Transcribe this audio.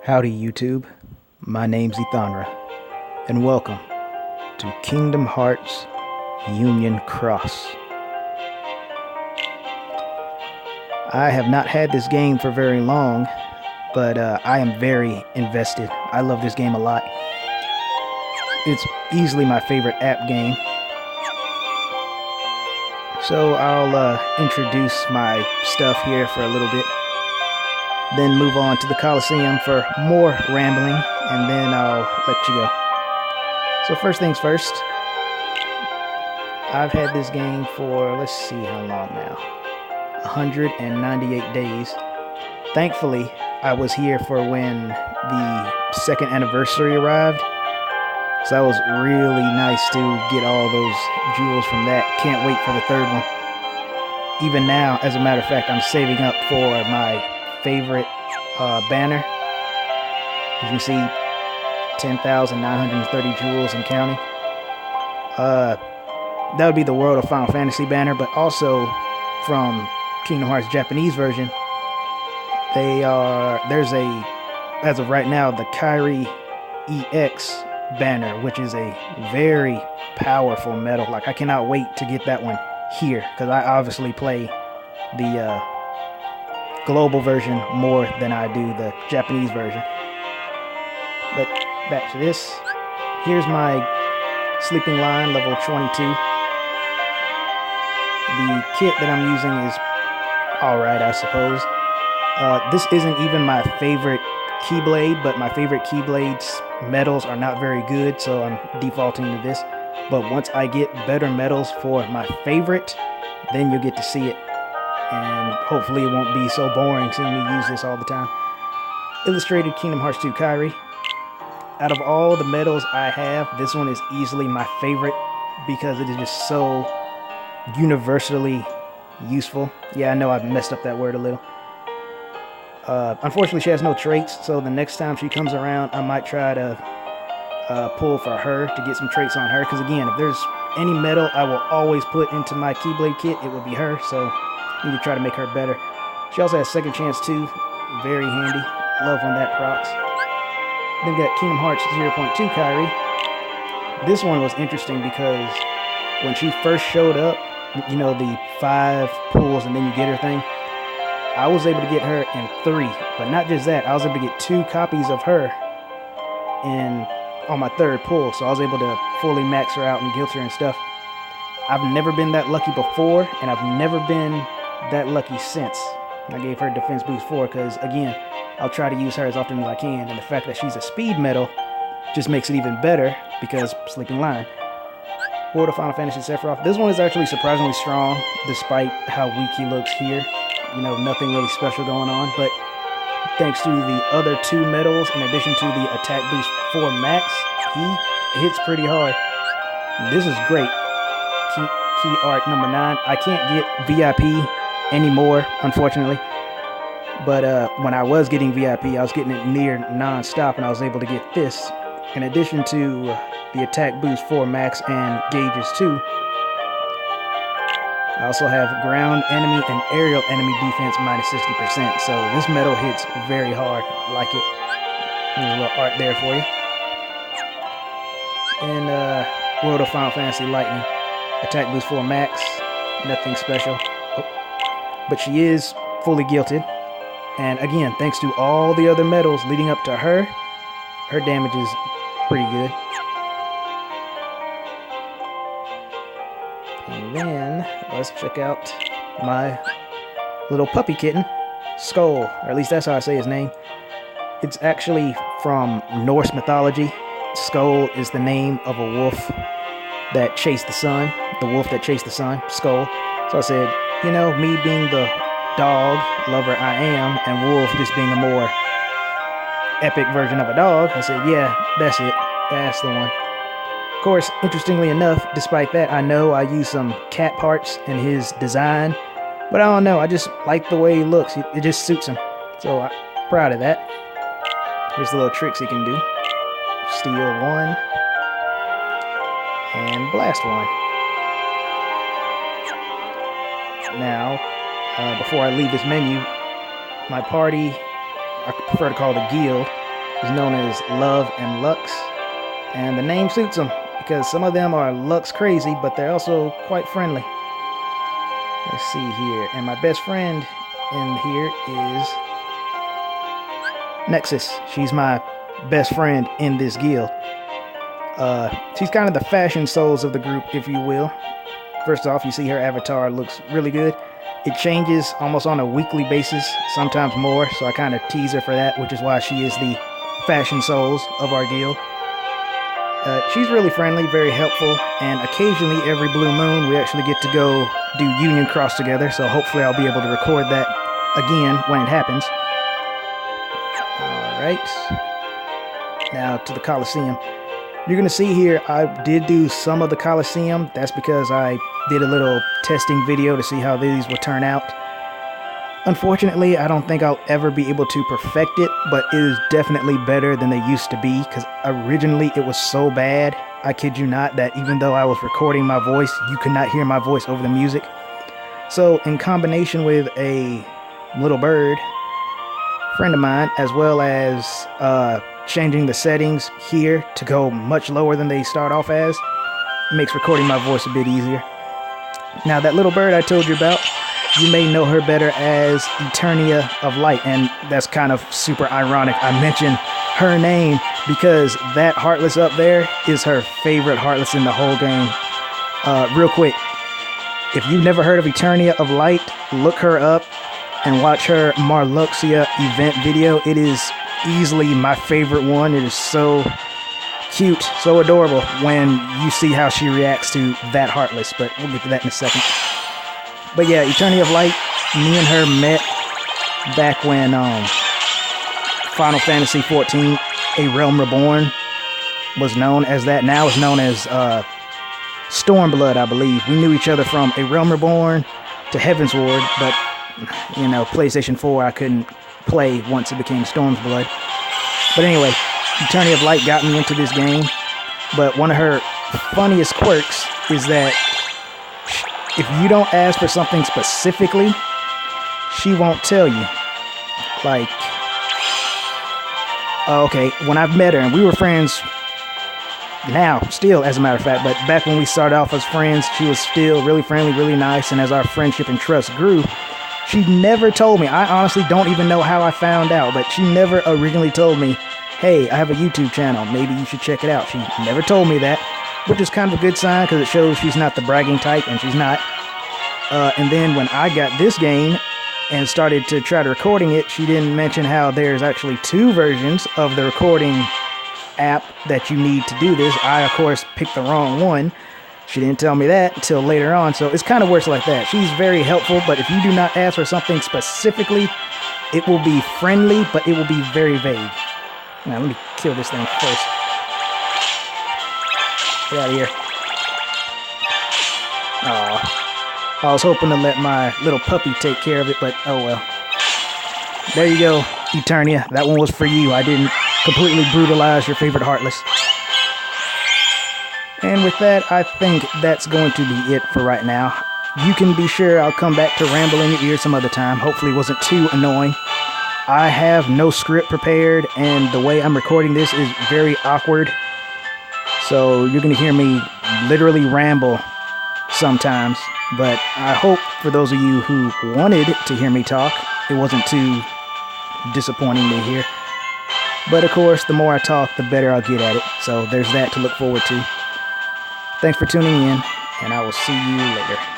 Howdy YouTube, my name's Ethanra, and welcome to Kingdom Hearts Union Cross. I have not had this game for very long, but I am very invested. I love this game a lot. It's easily my favorite app game. So I'll introduce my stuff here for a little bit, then move on to the Coliseum for more rambling, and then I'll let you go. So first things first, I've had this game for, let's see how long now, 198 days. Thankfully, I was here for when the second anniversary arrived, so that was really nice to get all those jewels from that. Can't wait for the third one. Even now, as a matter of fact, I'm saving up for my favorite banner. As you see, 10,930 jewels and counting. That would be the World of Final Fantasy banner, but also from Kingdom Hearts Japanese version, there's a, as of right now, the Kairi EX banner, which is a very powerful medal. Like, I cannot wait to get that one here, because I obviously play the global version more than I do the Japanese version. But back to this. Here's my sleeping line, level 22. The kit that I'm using is alright, I suppose. This isn't even my favorite Keyblade, but my favorite Keyblade's medals are not very good, so I'm defaulting to this. But once I get better medals for my favorite, then you'll get to see it. And hopefully it won't be so boring seeing me use this all the time. Illustrated Kingdom Hearts 2 Kairi. Out of all the medals I have, this one is easily my favorite because it is just so universally useful. Yeah, I know I've messed up that word a little. Unfortunately, she has no traits, so the next time she comes around, I might try to pull for her to get some traits on her. Because again, if there's any medal I will always put into my Keyblade kit, it would be her. So I need to try to make her better. She also has second chance too, very handy. Love when that procs. Then we got Kingdom Hearts 0.2 Kairi. This one was interesting because when she first showed up, you know, the 5 pulls and then you get her thing, I was able to get her in 3. But not just that, I was able to get 2 copies of her on my 3rd pull. So I was able to fully max her out and guilt her and stuff. I've never been that lucky before, and I've never been that lucky since. I gave her defense boost 4 because, again, I'll try to use her as often as I can, and the fact that she's a speed medal just makes it even better because sleeping line. World of Final Fantasy Sephiroth. This one is actually surprisingly strong despite how weak he looks here. You know, nothing really special going on, but thanks to the other 2 medals, in addition to the attack boost 4 max, he hits pretty hard. This is great. Key art number 9. I can't get VIP anymore, unfortunately. But when I was getting VIP, I was getting it near non-stop, and I was able to get this. In addition to the attack boost 4 max and gauges 2, I also have ground enemy and aerial enemy defense minus 60%. So this medal hits very hard. I like it. There's a little art there for you. And World of Final Fantasy Lightning. Attack boost 4 max. Nothing special. But she is fully guilted. And again, thanks to all the other medals leading up to her, her damage is pretty good. And then, let's check out my little puppy kitten, Skull, or at least that's how I say his name. It's actually from Norse mythology. Skull is the name of a wolf that chased the sun, the wolf that chased the sun, Skull. So I said, you know, me being the dog lover I am, and wolf just being a more epic version of a dog, I said, yeah, that's it. That's the one. Of course, interestingly enough, despite that, I know I used some cat parts in his design, but I don't know, I just like the way he looks. It just suits him. So I'm proud of that. Here's the little tricks he can do. Steal 1 and blast 1. Now, before I leave this menu, my party, I prefer to call it a guild, is known as Love and Lux, and the name suits them because some of them are Lux crazy, but they're also quite friendly. Let's see here, and my best friend in here is Nexus. She's my best friend in this guild. She's kind of the fashion souls of the group, if you will. First off, you see her avatar looks really good. It changes almost on a weekly basis, sometimes more, so I kind of tease her for that, which is why she is the fashion souls of our guild. She's really friendly, very helpful, and occasionally every blue moon we actually get to go do Union Cross together, so hopefully I'll be able to record that again when it happens. Alright, now to the Coliseum. You're going to see here I did do some of the Coliseum. That's because I did a little testing video to see how these would turn out. Unfortunately, I don't think I'll ever be able to perfect it, but it is definitely better than they used to be, because originally it was so bad, I kid you not, that even though I was recording my voice, you could not hear my voice over the music. So in combination with a little bird friend of mine, as well as changing the settings here to go much lower than they start off as, makes recording my voice a bit easier. Now that little bird I told you about, you may know her better as Eternia of Light, and that's kind of super ironic. I mentioned her name because that Heartless up there is her favorite Heartless in the whole game. Real quick, if you've never heard of Eternia of Light, look her up and watch her Marluxia event video. It is easily my favorite one. It is so cute, so adorable when you see how she reacts to that Heartless, but we'll get to that in a second. But yeah, Eternity of Light, me and her met back when Final Fantasy XIV, A Realm Reborn was known as that. Now it's known as Stormblood, I believe. We knew each other from A Realm Reborn to Heavensward, but you know, PlayStation 4 I couldn't play once it became Stormblood. But anyway, Eternity of Light got me into this game, but one of her funniest quirks is that if you don't ask for something specifically, she won't tell you. Like, okay, when I've met her, and we were friends now, still as a matter of fact, but back when we started off as friends, she was still really friendly, really nice, and as our friendship and trust grew, she never told me. I honestly don't even know how I found out, but she never originally told me, hey, I have a YouTube channel, maybe you should check it out. She never told me that, which is kind of a good sign because it shows she's not the bragging type, and she's not. And then when I got this game and started to try to recording it, she didn't mention how there's actually 2 versions of the recording app that you need to do this. I, of course, picked the wrong one. She didn't tell me that until later on, so it's kind of works like that. She's very helpful, but if you do not ask for something specifically, it will be friendly, but it will be very vague. Now, let me kill this thing first. Get out of here. Aww. I was hoping to let my little puppy take care of it, but oh well. There you go, Eternia. That one was for you. I didn't completely brutalize your favorite Heartless. And with that, I think that's going to be it for right now. You can be sure I'll come back to ramble in your ear some other time. Hopefully it wasn't too annoying. I have no script prepared, and the way I'm recording this is very awkward. So you're going to hear me literally ramble sometimes. But I hope for those of you who wanted to hear me talk, it wasn't too disappointing to hear. But of course, the more I talk, the better I'll get at it. So there's that to look forward to. Thanks for tuning in, and I will see you later.